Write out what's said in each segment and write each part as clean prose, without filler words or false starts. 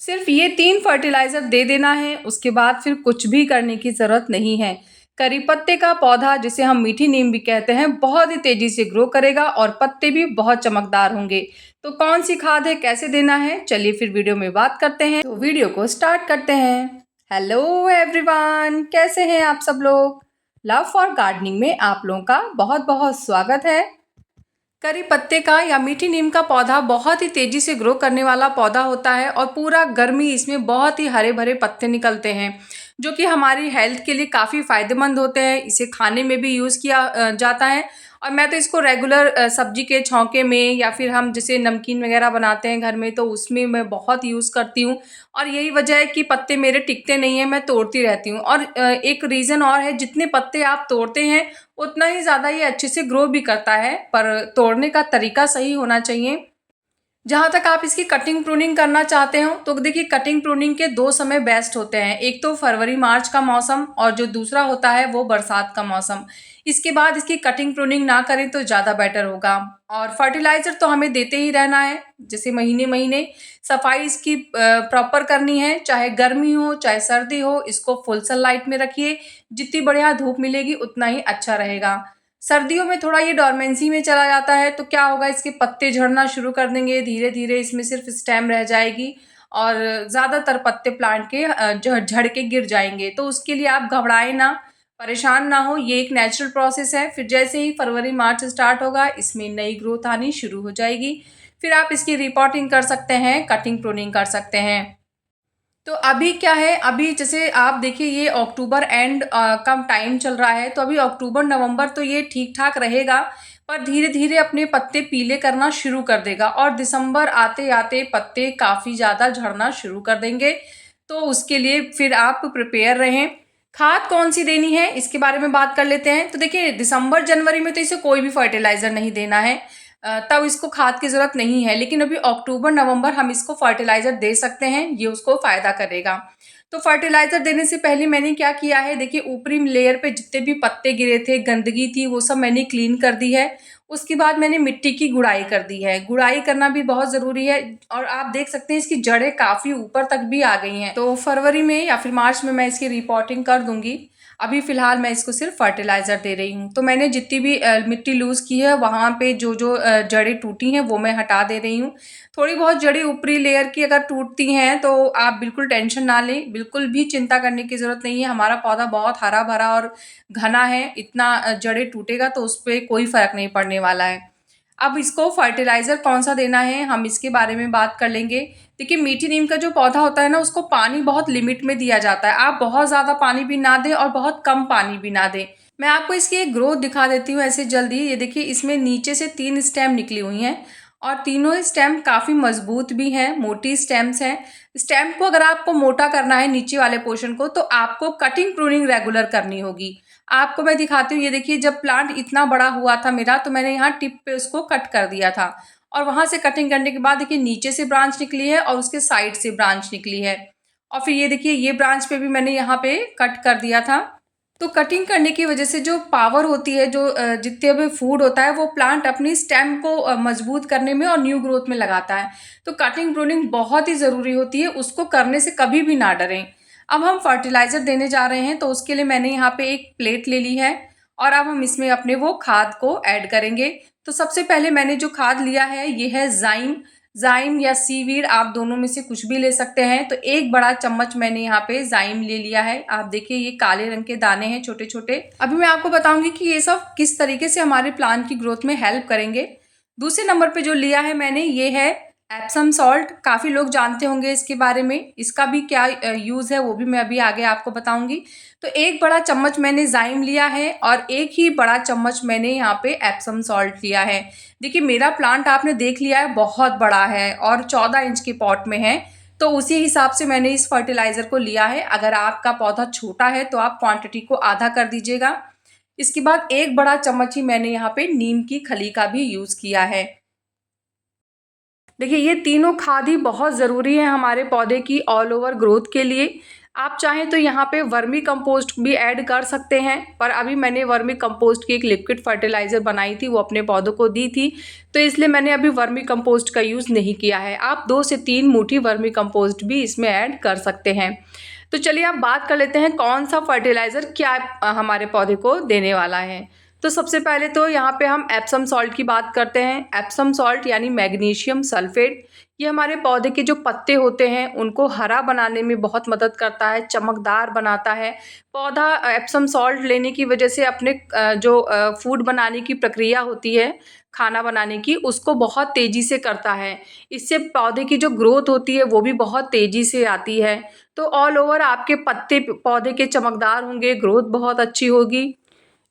सिर्फ ये 3 फर्टिलाइज़र दे देना है, उसके बाद फिर कुछ भी करने की ज़रूरत नहीं है। करी पत्ते का पौधा, जिसे हम मीठी नीम भी कहते हैं, बहुत ही तेज़ी से ग्रो करेगा और पत्ते भी बहुत चमकदार होंगे। तो कौन-सी खाद है, कैसे देना है? चलिए फिर वीडियो में बात करते हैं। तो वीडियो को स्टार्ट करते हैं। हेलो एवरीवन, कैसे हैं आप सब लोग? लव फॉर गार्डनिंग में आप लोगों का बहुत-बहुत स्वागत है। करी पत्ते का या मीठी नीम का पौधा बहुत ही तेजी से ग्रो करने वाला पौधा होता है और पूरा गर्मी इसमें बहुत ही हरे भरे पत्ते निकलते हैं, जो कि हमारी हेल्थ के लिए काफ़ी फ़ायदेमंद होते हैं। इसे खाने में भी यूज़ किया जाता है और मैं तो इसको रेगुलर सब्जी के छौंके में या फिर हम जैसे नमकीन वगैरह बनाते हैं घर में, तो उसमें मैं बहुत यूज़ करती हूँ। और यही वजह है कि पत्ते मेरे टिकते नहीं हैं, मैं तोड़ती रहती हूँ। और एक रीज़न और है, जितने पत्ते आप तोड़ते हैं उतना ही ज़्यादा ये अच्छे से ग्रो भी करता है, पर तोड़ने का तरीका सही होना चाहिए। जहाँ तक आप इसकी कटिंग प्रूनिंग करना चाहते हो, तो देखिए कटिंग प्रूनिंग के 2 समय बेस्ट होते हैं। एक तो फरवरी-मार्च का मौसम और जो दूसरा होता है वो बरसात का मौसम। इसके बाद इसकी कटिंग प्रूनिंग ना करें तो ज़्यादा बेटर होगा। और फर्टिलाइज़र तो हमें देते ही रहना है, जैसे महीने-महीने सफाई इसकी प्रॉपर करनी है, चाहे गर्मी हो, चाहे सर्दी हो, इसको फुल सनलाइट में रखिए। जितनी बढ़िया धूप मिलेगी उतना ही अच्छा रहेगा। सर्दियों में थोड़ा ये डोरमेंसी में चला जाता है, तो क्या होगा, इसके पत्ते झड़ना शुरू कर देंगे, धीरे-धीरे इसमें सिर्फ स्टेम रह जाएगी और ज़्यादातर पत्ते प्लांट के झड़ के गिर जाएँगे। तो उसके लिए आप घबराएँ ना, परेशान ना हो, ये एक नेचुरल प्रोसेस है। फिर जैसे ही फरवरी-मार्च स्टार्ट होगा, इसमें नई ग्रोथ आनी शुरू हो जाएगी। फिर आप इसकी रिपोर्टिंग कर सकते हैं, कटिंग प्रूनिंग कर सकते हैं। तो अभी क्या है, अभी जैसे आप देखिए ये अक्टूबर एंड का टाइम चल रहा है, तो अभी अक्टूबर-नवंबर तो ये ठीक-ठाक रहेगा, पर धीरे-धीरे अपने पत्ते पीले करना शुरू कर देगा और दिसंबर आते-आते पत्ते काफ़ी ज़्यादा झड़ना शुरू कर देंगे। तो उसके लिए फिर आप प्रिपेयर रहें। खाद कौन-सी देनी है, इसके बारे में बात कर लेते हैं। तो देखिए दिसंबर-जनवरी में तो इसे कोई भी फर्टिलाइज़र नहीं देना है, तब इसको खाद की ज़रूरत नहीं है, लेकिन अभी अक्टूबर-नवंबर हम इसको फर्टिलाइज़र दे सकते हैं, ये उसको फ़ायदा करेगा। तो फर्टिलाइज़र देने से पहले मैंने क्या किया है, देखिए ऊपरी लेयर पे जितने भी पत्ते गिरे थे, गंदगी थी, वो सब मैंने क्लीन कर दी है। उसके बाद मैंने मिट्टी की गुड़ाई कर दी है। गुड़ाई करना भी बहुत ज़रूरी है और आप देख सकते हैं इसकी जड़ें काफ़ी ऊपर तक भी आ गई हैं। तो फरवरी में या फिर मार्च में मैं इसकी रिपोर्टिंग कर दूँगी। अभी फ़िलहाल मैं इसको सिर्फ फर्टिलाइज़र दे रही हूँ। तो मैंने जितनी भी मिट्टी लूज़ की है, वहाँ पे जो जड़ें टूटी हैं वो मैं हटा दे रही हूँ। थोड़ी बहुत जड़ें ऊपरी लेयर की अगर टूटती हैं तो आप बिल्कुल टेंशन ना लें, बिल्कुल भी चिंता करने की ज़रूरत नहीं है। हमारा पौधा बहुत हरा-भरा और घना है, इतना जड़ें टूटेगा तो उसपे कोई फ़र्क नहीं पड़ने वाला है। अब इसको फर्टिलाइज़र कौन-सा देना है, हम इसके बारे में बात कर लेंगे। देखिए मीठी नीम का जो पौधा होता है ना, उसको पानी बहुत लिमिट में दिया जाता है। आप बहुत ज़्यादा पानी भी ना दें और बहुत कम पानी भी ना दें। मैं आपको इसकी एक ग्रोथ दिखा देती हूँ ऐसे जल्दी। ये देखिए इसमें नीचे से 3 स्टेम निकली हुई हैं और तीनों स्टेम काफ़ी मज़बूत भी हैं, मोटी स्टेम्स हैं। स्टेम को अगर आपको मोटा करना है नीचे वाले पोर्शन को, तो आपको कटिंग प्रूनिंग रेगुलर करनी होगी। आपको मैं दिखाती हूँ, ये देखिए जब प्लांट इतना बड़ा हुआ था मेरा, तो मैंने यहाँ टिप पे उसको कट कर दिया था और वहाँ से कटिंग करने के बाद देखिए नीचे से ब्रांच निकली है और उसके साइड से ब्रांच निकली है और फिर ये देखिए ये ब्रांच पे भी मैंने यहाँ पे कट कर दिया था। तो कटिंग करने की वजह से जो पावर होती है, जो जितने भी फूड होता है, वो प्लांट अपनी स्टेम को मजबूत करने में और न्यू ग्रोथ में लगाता है। तो कटिंग प्रूनिंग बहुत ही ज़रूरी होती है, उसको करने से कभी भी ना डरें। अब हम फर्टिलाइज़र देने जा रहे हैं, तो उसके लिए मैंने यहाँ पे एक प्लेट ले ली है और अब हम इसमें अपने वो खाद को ऐड करेंगे। तो सबसे पहले मैंने जो खाद लिया है ये है ज़ाइम। ज़ाइम या सीवीड, आप दोनों में से कुछ भी ले सकते हैं। तो 1 बड़ा चम्मच मैंने यहाँ पे ज़ाइम ले लिया है। आप देखिए ये काले रंग के दाने हैं छोटे-छोटे। अभी मैं आपको बताऊँगी कि ये सब किस तरीके से हमारे प्लांट की ग्रोथ में हेल्प करेंगे। दूसरे नंबर पे जो लिया है मैंने, ये है एप्सम सॉल्ट। काफ़ी लोग जानते होंगे इसके बारे में, इसका भी क्या यूज़ है वो भी मैं अभी आगे आपको बताऊँगी। तो 1 बड़ा चम्मच मैंने ज़ाइम लिया है और 1 ही बड़ा चम्मच मैंने यहाँ पे एप्सम सॉल्ट लिया है। देखिए मेरा प्लांट आपने देख लिया है बहुत बड़ा है और 14 इंच के पॉट में है, तो उसी हिसाब से मैंने इस फर्टिलाइज़र को लिया है। अगर आपका पौधा छोटा है तो आप क्वांटिटी को आधा कर दीजिएगा। इसके बाद 1 बड़ा चम्मच ही मैंने यहाँ पे नीम की खली का भी यूज़ किया है। देखिए ये तीनों खाद ही बहुत ज़रूरी है हमारे पौधे की ऑल ओवर ग्रोथ के लिए। आप चाहें तो यहाँ पे वर्मी कंपोस्ट भी ऐड कर सकते हैं, पर अभी मैंने वर्मी कंपोस्ट की एक लिक्विड फर्टिलाइज़र बनाई थी, वो अपने पौधों को दी थी, तो इसलिए मैंने अभी वर्मी कंपोस्ट का यूज़ नहीं किया है। आप 2 से 3 मुट्ठी वर्मी कंपोस्ट भी इसमें ऐड कर सकते हैं। तो चलिए अब बात कर लेते हैं कौन सा फर्टिलाइज़र क्या हमारे पौधे को देने वाला है। तो सबसे पहले तो यहाँ पे हम एप्सम सॉल्ट की बात करते हैं। एप्सम सॉल्ट यानी मैग्नीशियम सल्फेट, ये हमारे पौधे के जो पत्ते होते हैं उनको हरा बनाने में बहुत मदद करता है, चमकदार बनाता है। पौधा एप्सम सॉल्ट लेने की वजह से अपने जो फूड बनाने की प्रक्रिया होती है, खाना बनाने की, उसको बहुत तेज़ी से करता है। इससे पौधे की जो ग्रोथ होती है वो भी बहुत तेज़ी से आती है। तो ऑल ओवर आपके पत्ते पौधे के चमकदार होंगे, ग्रोथ बहुत अच्छी होगी।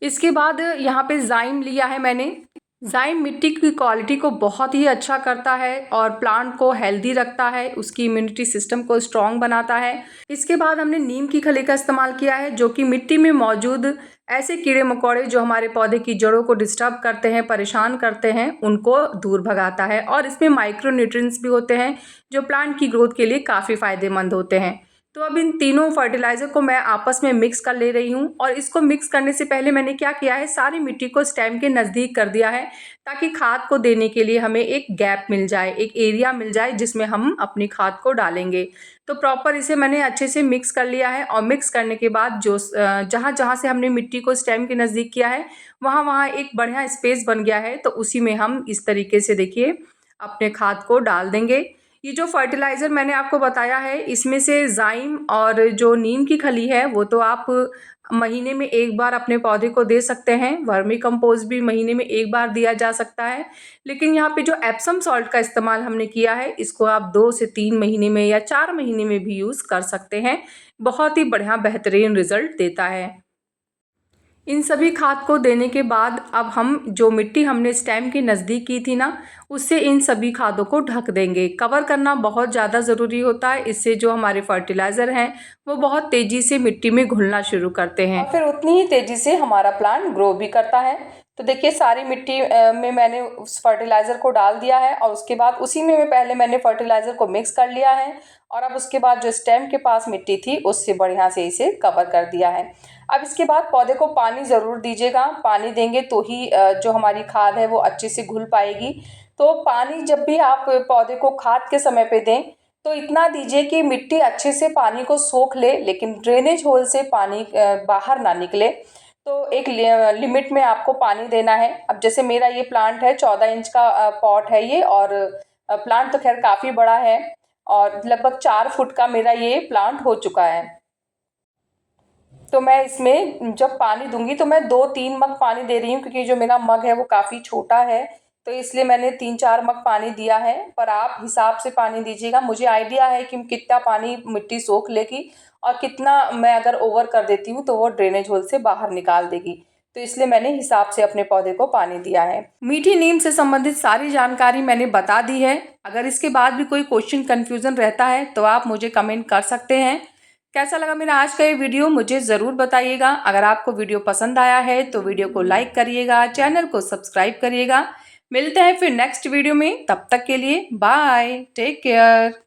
इसके बाद यहाँ पे ज़ाइम लिया है मैंने। ज़ाइम मिट्टी की क्वालिटी को बहुत ही अच्छा करता है और प्लांट को हेल्दी रखता है, उसकी इम्यूनिटी सिस्टम को स्ट्रॉन्ग बनाता है। इसके बाद हमने नीम की खली का इस्तेमाल किया है, जो कि मिट्टी में मौजूद ऐसे कीड़े मकोड़े जो हमारे पौधे की जड़ों को डिस्टर्ब करते हैं, परेशान करते हैं, उनको दूर भगाता है। और इसमें माइक्रो न्यूट्रिएंट्स भी होते हैं जो प्लांट की ग्रोथ के लिए काफ़ी फ़ायदेमंद होते हैं। तो अब इन तीनों फर्टिलाइज़र को मैं आपस में मिक्स कर ले रही हूँ, और इसको मिक्स करने से पहले मैंने क्या किया है, सारी मिट्टी को स्टेम के नज़दीक कर दिया है, ताकि खाद को देने के लिए हमें एक गैप मिल जाए, एक एरिया मिल जाए जिसमें हम अपनी खाद को डालेंगे। तो प्रॉपर इसे मैंने अच्छे से मिक्स कर लिया है, और मिक्स करने के बाद जो जहाँ जहाँ से हमने मिट्टी को स्टेम के नज़दीक किया है, वहाँ वहाँ एक बढ़िया स्पेस बन गया है। तो उसी में हम इस तरीके से देखिए अपने खाद को डाल देंगे। ये जो फर्टिलाइज़र मैंने आपको बताया है, इसमें से ज़ाइम और जो नीम की खली है वो तो आप महीने में 1 बार अपने पौधे को दे सकते हैं। वर्मी कंपोस्ट भी महीने में 1 बार दिया जा सकता है। लेकिन यहाँ पे जो एप्सम सॉल्ट का इस्तेमाल हमने किया है, इसको आप 2 से 3 महीने में या 4 महीने में भी यूज़ कर सकते हैं। बहुत ही बढ़िया बेहतरीन रिज़ल्ट देता है। इन सभी खाद को देने के बाद अब हम जो मिट्टी हमने स्टेम के नज़दीक की थी ना, उससे इन सभी खादों को ढक देंगे। कवर करना बहुत ज़्यादा ज़रूरी होता है, इससे जो हमारे फर्टिलाइज़र हैं वो बहुत तेज़ी से मिट्टी में घुलना शुरू करते हैं, और फिर उतनी ही तेज़ी से हमारा प्लांट ग्रो भी करता है। तो देखिए सारी मिट्टी में मैंने उस फर्टिलाइज़र को डाल दिया है, और उसके बाद उसी में पहले मैंने फर्टिलाइज़र को मिक्स कर लिया है, और अब उसके बाद जो स्टेम के पास मिट्टी थी उससे बढ़िया से इसे कवर कर दिया है। अब इसके बाद पौधे को पानी ज़रूर दीजिएगा। पानी देंगे तो ही जो हमारी खाद है वो अच्छे से घुल पाएगी। तो पानी जब भी आप पौधे को खाद के समय पे दें, तो इतना दीजिए कि मिट्टी अच्छे से पानी को सोख ले, लेकिन ड्रेनेज होल से पानी बाहर ना निकले। तो एक लिमिट में आपको पानी देना है। अब जैसे मेरा ये प्लांट है, 14 इंच का पॉट है ये, और प्लांट तो खैर काफ़ी बड़ा है, और लगभग 4 फुट का मेरा ये प्लांट हो चुका है। तो मैं इसमें जब पानी दूंगी तो मैं 2-3 मग पानी दे रही हूँ, क्योंकि जो मेरा मग है वो काफ़ी छोटा है, तो इसलिए मैंने 3-4 मग पानी दिया है। पर आप हिसाब से पानी दीजिएगा। मुझे आइडिया है कि कितना पानी मिट्टी सोख लेगी, और कितना मैं अगर ओवर कर देती हूँ तो वो ड्रेनेज होल से बाहर निकाल देगी। तो इसलिए मैंने हिसाब से अपने पौधे को पानी दिया है। मीठी नीम से संबंधित सारी जानकारी मैंने बता दी है। अगर इसके बाद भी कोई क्वेश्चन कन्फ्यूज़न रहता है तो आप मुझे कमेंट कर सकते हैं। कैसा लगा मेरा आज का ये वीडियो मुझे ज़रूर बताइएगा। अगर आपको वीडियो पसंद आया है तो वीडियो को लाइक करिएगा, चैनल को सब्सक्राइब करिएगा। मिलते हैं फिर नेक्स्ट वीडियो में, तब तक के लिए बाय, टेक केयर।